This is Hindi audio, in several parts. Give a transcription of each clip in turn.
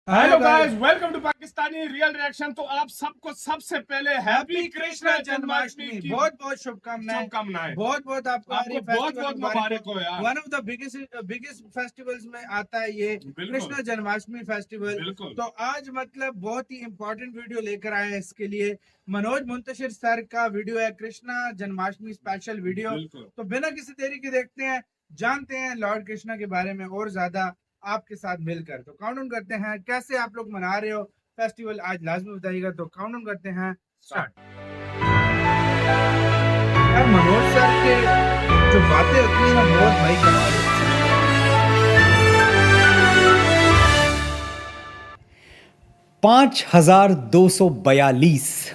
Hello guys, welcome to Pakistani real reaction. तो आप सबको सबसे पहले हैप्पी कृष्ण जन्माष्टमी की बहुत बहुत शुभकामनाएं। बहुत बहुत आपको बहुत बहुत मुबारक हो यार। One of the biggest festivals में आता है ये कृष्ण जन्माष्टमी फेस्टिवल। तो आज मतलब बहुत ही इम्पोर्टेंट वीडियो लेकर आए हैं इसके लिए। मनोज मुंतशिर सर का वीडियो है, कृष्णा जन्माष्टमी स्पेशल वीडियो। तो बिना किसी देरी के देखते हैं, जानते हैं लॉर्ड कृष्णा के बारे में और ज्यादा आपके साथ मिलकर। तो काउंटडाउन करते हैं, कैसे आप लोग मना रहे हो फेस्टिवल, आज लाजमी बताइएगा। तो काउंटडाउन करते हैं, स्टार्ट। यार मनोज सर के जो बातें होती है ना, बहुत भाई कमाल होती है। 5242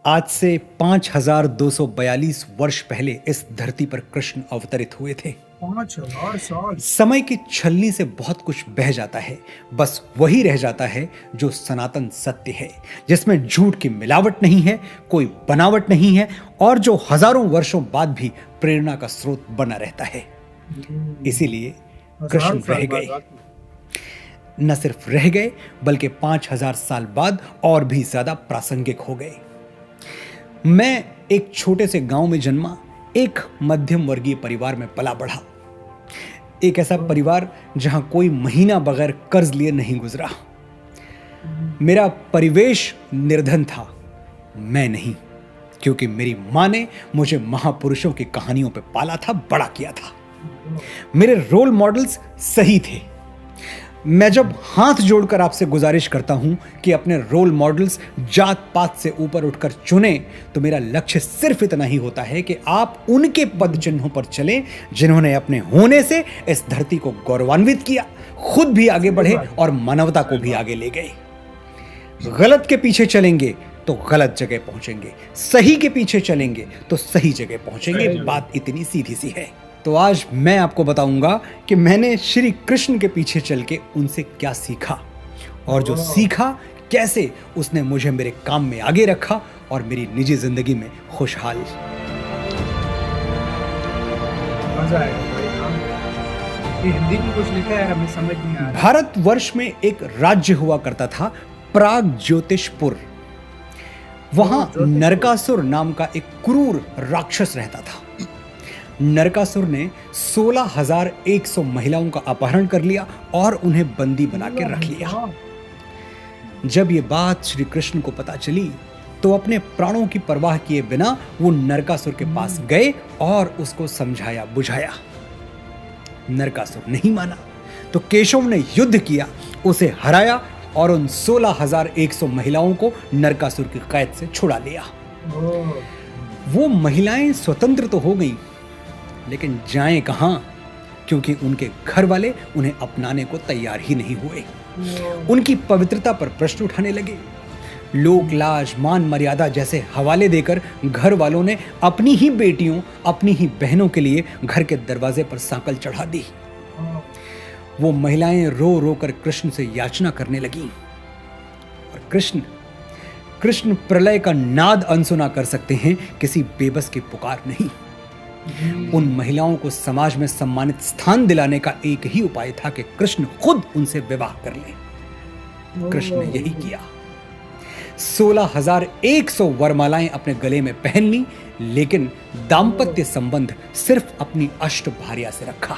आज से 5242 वर्ष पहले इस धरती पर कृष्ण अवतरित हुए थे। 5000 साल। समय की छलनी से बहुत कुछ बह जाता है, बस वही रह जाता है जो सनातन सत्य है, जिसमें झूठ की मिलावट नहीं है, कोई बनावट नहीं है, और जो हजारों वर्षों बाद भी प्रेरणा का स्रोत बना रहता है। इसीलिए कृष्ण रह गए, न सिर्फ रह गए बल्कि 5000 साल बाद और भी ज्यादा प्रासंगिक हो गए। मैं एक छोटे से गांव में जन्मा, एक मध्यम वर्गीय परिवार में पला बढ़ा। एक ऐसा परिवार जहां कोई महीना बगैर कर्ज लिए नहीं गुजरा। मेरा परिवेश निर्धन था, मैं नहीं, क्योंकि मेरी मां ने मुझे महापुरुषों की कहानियों पे पाला था, बड़ा किया था। मेरे रोल मॉडल्स सही थे। मैं जब हाथ जोड़कर आपसे गुजारिश करता हूं कि अपने रोल मॉडल्स जात पात से ऊपर उठकर चुने, तो मेरा लक्ष्य सिर्फ इतना ही होता है कि आप उनके पद चिन्हों पर चलें जिन्होंने अपने होने से इस धरती को गौरवान्वित किया, खुद भी आगे बढ़े और मानवता को भी आगे ले गए। गलत के पीछे चलेंगे तो गलत जगह पहुंचेंगे, सही के पीछे चलेंगे तो सही जगह पहुंचेंगे। बात इतनी सीधी सी है। तो आज मैं आपको बताऊंगा कि मैंने श्री कृष्ण के पीछे चल के उनसे क्या सीखा, और जो सीखा कैसे उसने मुझे मेरे काम में आगे रखा और मेरी निजी जिंदगी में खुशहाल। मजा आएगा भाई। ये हिंदी में कुछ लिखा है, हमें समझ नहीं आ रहा। भारतवर्ष में एक राज्य हुआ करता था, प्राग ज्योतिषपुर। वहां नरकासुर नाम का एक क्रूर राक्षस रहता था। नरकासुर ने 16,100 महिलाओं का अपहरण कर लिया और उन्हें बंदी बना के रख लिया। जब ये बात श्री कृष्ण को पता चली तो अपने प्राणों की परवाह किए बिना वो नरकासुर के पास गए और उसको समझाया बुझाया। नरकासुर नहीं माना तो केशव ने युद्ध किया, उसे हराया और उन 16,100 महिलाओं को नरकासुर की कैद से छुड़ा लिया। वो महिलाएं स्वतंत्र तो हो गईं, लेकिन जाएं कहां, क्योंकि उनके घर वाले उन्हें अपनाने को तैयार ही नहीं हुए। उनकी पवित्रता पर प्रश्न उठाने लगे। लोक लाज, मान मर्यादा जैसे हवाले देकर घर वालों ने अपनी ही बेटियों, अपनी ही बहनों के लिए घर के दरवाजे पर सांकल चढ़ा दी। वो महिलाएं रो रो कर कृष्ण से याचना करने लगी, और कृष्ण प्रलय का नाद अनसुना कर सकते हैं, किसी बेबस की पुकार नहीं। उन महिलाओं को समाज में सम्मानित स्थान दिलाने का एक ही उपाय था कि कृष्ण खुद उनसे विवाह कर ले। कृष्ण ने यही किया। 16,100 वरमालाएं अपने गले में पहन ली, लेकिन दाम्पत्य संबंध सिर्फ अपनी अष्टभार्या से रखा।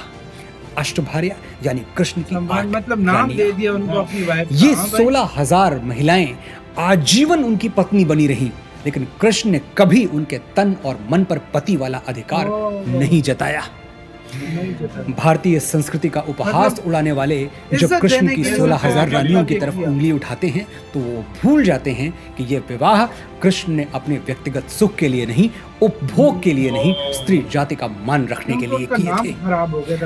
अष्टभार्या यानी कृष्ण की मतलब नाम दे दिया उनको अपनी वाइफ। ये 16,000 महिलाएं आजीवन उनकी पत्नी बनी रहीं, लेकिन कृष्ण ने कभी उनके तन और मन पर पति वाला अधिकार नहीं जताया। भारतीय संस्कृति का उपहास उड़ाने वाले जब कृष्ण की 16,000 रानियों की तरफ उंगली उठाते हैं तो वो भूल जाते हैं कि यह विवाह कृष्ण ने अपने व्यक्तिगत सुख के लिए नहीं, उपभोग के लिए नहीं, स्त्री जाति का मान रखने के लिए किए थे।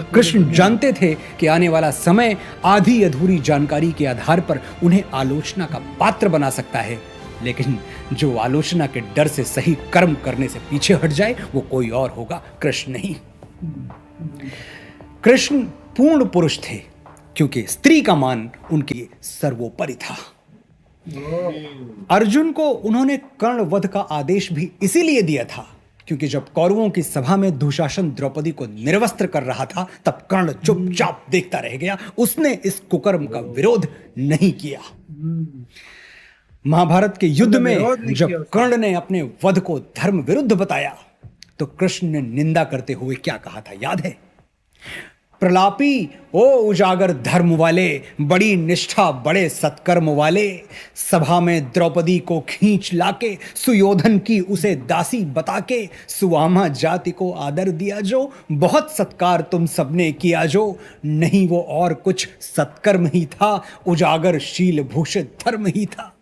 कृष्ण जानते थे कि आने वाला समय आधी अधूरी जानकारी के आधार पर उन्हें आलोचना का पात्र बना सकता है, लेकिन जो आलोचना के डर से सही कर्म करने से पीछे हट जाए वो कोई और होगा, कृष्ण नहीं। कृष्ण पूर्ण पुरुष थे, क्योंकि स्त्री का मान उनके सर्वोपरि था। अर्जुन को उन्होंने कर्ण वध का आदेश भी इसीलिए दिया था क्योंकि जब कौरवों की सभा में दुशासन द्रौपदी को निर्वस्त्र कर रहा था तब कर्ण चुपचाप देखता रह गया। उसने इस कुकर्म का विरोध नहीं किया। महाभारत के युद्ध में जब कर्ण ने अपने वध को धर्म विरुद्ध बताया तो कृष्ण ने निंदा करते हुए क्या कहा था, याद है? प्रलापी ओ उजागर धर्म वाले, बड़ी निष्ठा बड़े सत्कर्म वाले, सभा में द्रौपदी को खींच लाके सुयोधन की उसे दासी बता के सुवामा जाति को आदर दिया जो, बहुत सत्कार तुम सबने किया जो, नहीं वो और कुछ सत्कर्म ही था, उजागर शील भूषित धर्म ही था।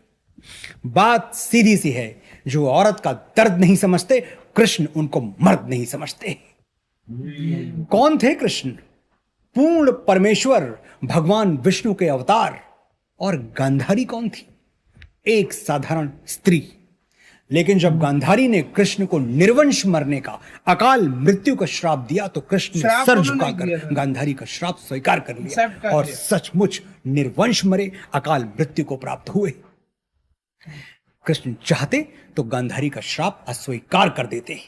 बात सीधी सी है, जो औरत का दर्द नहीं समझते कृष्ण उनको मर्द नहीं समझते। कौन थे कृष्ण? पूर्ण परमेश्वर भगवान विष्णु के अवतार। और गांधारी कौन थी? एक साधारण स्त्री। लेकिन जब गांधारी ने कृष्ण को निर्वंश मरने का, अकाल मृत्यु का श्राप दिया तो कृष्ण ने सर झुकाकर गांधारी का श्राप स्वीकार कर लिया और सचमुच निर्वंश मरे, अकाल मृत्यु को प्राप्त हुए। कृष्ण चाहते तो गांधारी का श्राप अस्वीकार कर देते,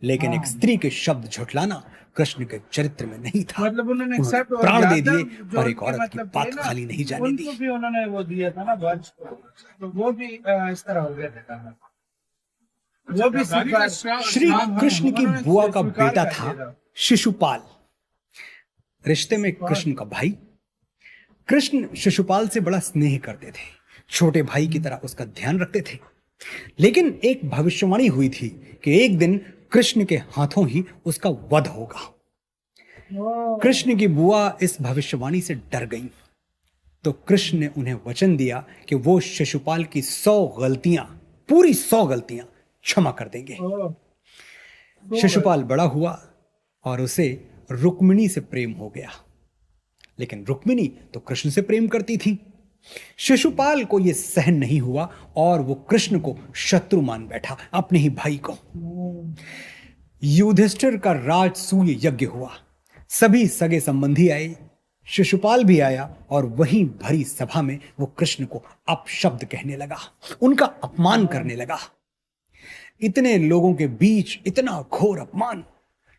लेकिन एक स्त्री के शब्द झुठलाना कृष्ण के चरित्र में नहीं था। मतलब उन्होंने प्राण दे दिए और एक औरत की बात खाली नहीं जाने दी। उनको भी उन्होंने वो दिया था ना वंश, तो वो भी इस तरह हो गया था। वो भी श्री कृष्ण की बुआ का बेटा था शिशुपाल, रिश्ते में कृष्ण का भाई। कृष्ण शिशुपाल से बड़ा स्नेह करते थे, छोटे भाई की तरह उसका ध्यान रखते थे। लेकिन एक भविष्यवाणी हुई थी कि एक दिन कृष्ण के हाथों ही उसका वध होगा। कृष्ण की बुआ इस भविष्यवाणी से डर गई, तो कृष्ण ने उन्हें वचन दिया कि वो शिशुपाल की 100 गलतियां, पूरी 100 गलतियां क्षमा कर देंगे। शिशुपाल बड़ा हुआ और उसे रुक्मिणी से प्रेम हो गया, लेकिन रुक्मिणी तो कृष्ण से प्रेम करती थी। शिशुपाल को यह सहन नहीं हुआ और वो कृष्ण को शत्रु मान बैठा, अपने ही भाई को। युधिष्ठिर का राजसूय यज्ञ हुआ, सभी सगे संबंधी आए, शिशुपाल भी आया और वहीं भरी सभा में वो कृष्ण को अपशब्द कहने लगा, उनका अपमान करने लगा। इतने लोगों के बीच इतना घोर अपमान,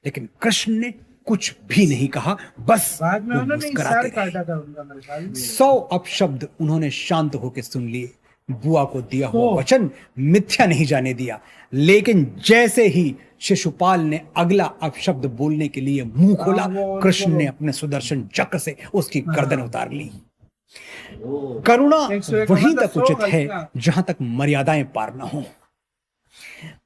लेकिन कृष्ण ने कुछ भी नहीं कहा, बस बाद में उन्होंने मुस्कुराते रहे। 100 अपशब्द उन्होंने शांत होकर सुन लिए। बुआ को दिया हुआ वचन मिथ्या नहीं जाने दिया, लेकिन जैसे ही शिशुपाल ने अगला अपशब्द बोलने के लिए मुंह खोला, कृष्ण ने अपने सुदर्शन चक्र से उसकी गर्दन उतार ली। करुणा वहीं तक उचित है जहां तक मर्यादाएं पार न हो।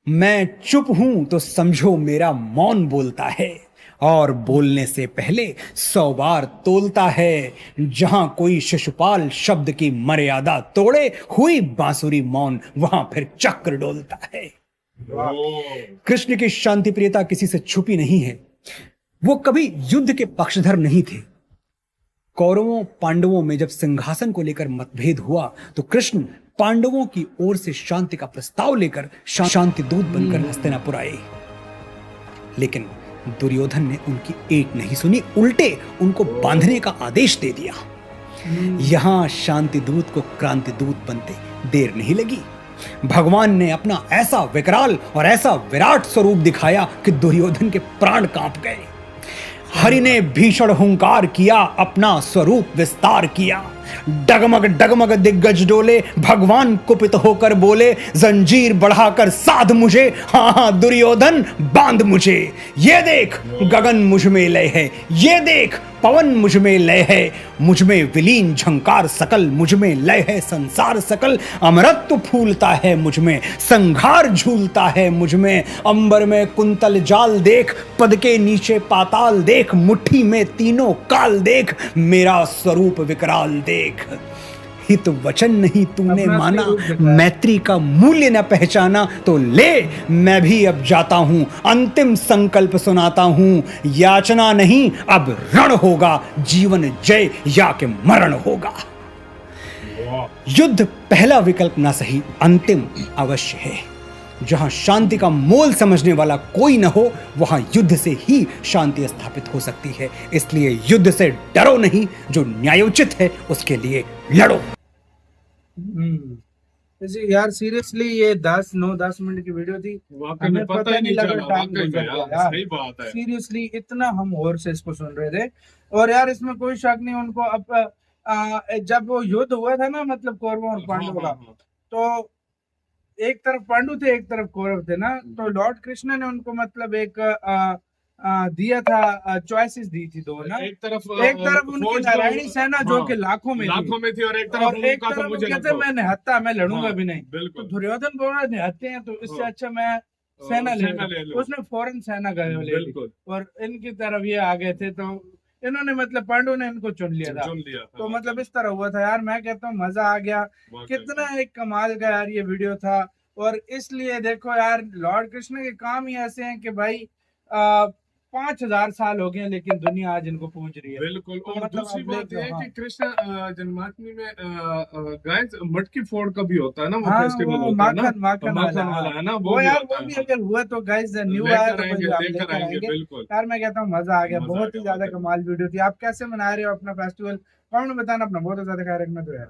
मैं चुप हूं तो समझो मेरा मौन बोलता है, और बोलने से पहले 100 बार तोलता है। जहां कोई शिशुपाल शब्द की मर्यादा तोड़े, हुई बांसुरी मौन, वहां फिर चक्र डोलता है। कृष्ण की शांति प्रियता किसी से छुपी नहीं है। वो कभी युद्ध के पक्षधर नहीं थे। कौरवों पांडवों में जब सिंहासन को लेकर मतभेद हुआ तो कृष्ण पांडवों की ओर से शांति का प्रस्ताव लेकर शांति दूत बनकर हस्तिनापुर आए, लेकिन दुर्योधन ने उनकी एक नहीं सुनी, उल्टे उनको बांधने का आदेश दे दिया। यहां शांति दूत को क्रांति दूत बनते देर नहीं लगी। भगवान ने अपना ऐसा विकराल और ऐसा विराट स्वरूप दिखाया कि दुर्योधन के प्राण कांप गए। हरि ने भीषण हुंकार किया, अपना स्वरूप विस्तार किया। डगमग डगमग दिग्गज डोले, भगवान कुपित होकर बोले, जंजीर बढ़ाकर साध मुझे, हाँ दुर्योधन बांध मुझे। ये देख गगन मुझ में लय है, ये देख पवन मुझ में लय है, मुझ में विलीन झंकार सकल, मुझ में लय है संसार सकल। अमरत्व फूलता है मुझ में, संघार झूलता है मुझ में। अंबर में कुंतल जाल देख, पद के नीचे पाताल देख, मुट्ठी में तीनों काल देख, मेरा स्वरूप विकराल देख। हित वचन नहीं तूने माना, मैत्री का मूल्य न पहचाना, तो ले मैं भी अब जाता हूं, अंतिम संकल्प सुनाता हूं। याचना नहीं अब रण होगा, जीवन जय या के मरण होगा। युद्ध पहला विकल्प ना सही, अंतिम अवश्य है। जहां शांति का मोल समझने वाला कोई न हो, वहां युद्ध से ही शांति स्थापित हो सकती है। इसलिए युद्ध से डरो नहीं, जो न्यायोचित है उसके लिए लड़ो। जी यार सीरियसली ये 10 मिनट की वीडियो थी। वाकई में हमें पता ही नहीं लगा चला, टाइम वाकई में गुजर यार, गया सही बात है। सीरियसली इतना हम और से इसको सुन रहे थे। और यार इसमें कोई शक नहीं उनको अब जब वो युद्ध हुआ था ना मतलब कौरवों और हाँ पांडवों हाँ का, हाँ, तो एक तरफ पांडु थे एक तरफ कौरव थे ना, तो लॉर्ड कृष्ण ने उनको मतलब एक दिया था, चॉइसेस दी थी दो ना। एक तरफ उनकी फौज नारायणी सेना जो कि हाँ, लाखों में थी, और एक तरफ और एक उनका था तरफ वो मुझे कहते मैं निहत्था, मैं लड़ूंगा हाँ, भी नहीं। तो बिल्कुल दुर्योधन बोल रहा निहत्ते हैं तो इससे हाँ, अच्छा मैं सेना ले सेना ले लूं। लो, उसने फौरन सेना गए ले ली, बिल्कुल और इनकी तरफ ये आ गए थे, तो इन्होंने मतलब पांडु ने इनको चुन लिया था। चुन लिया था, तो वाकई मतलब में, इस तरह हुआ था यार। मैं कहता हूँ मजा आ गया, वाकई में। कितना एक कमाल का यार ये वीडियो था। और इसलिए देखो यार लॉर्ड कृष्ण के काम ही ऐसे हैं कि भाई 5,000 साल हो गए लेकिन दुनिया आज इनको पूज रही है। बिल्कुल, तो और मतलब दूसरी आप बात देख लो। ये है हाँ कि कृष्ण जन्माष्टमी में गाइस मटकी फोड़ का भी होता है ना, वो हाँ, फेस्टिवल वो होता है ना, माखन माखन वाला, माखन वाला हाँ। है ना, वो वो भी यार होता वो है, भी हाँ। अगर हुआ तो गाइस न्यू आया तो कोई हम लेकर आएंगे। बिल्कुल, यार मैं कहता हूँ मजा आ गया, मजा आ बहुत ही गया, ज्यादा वाकई में। कमाल वीडियो थी। आप कैसे मना रहे हो अपना फेस्टिवल, कमेंट में बताना। अपना बहुत ज्यादा ख्याल रखना तो यार।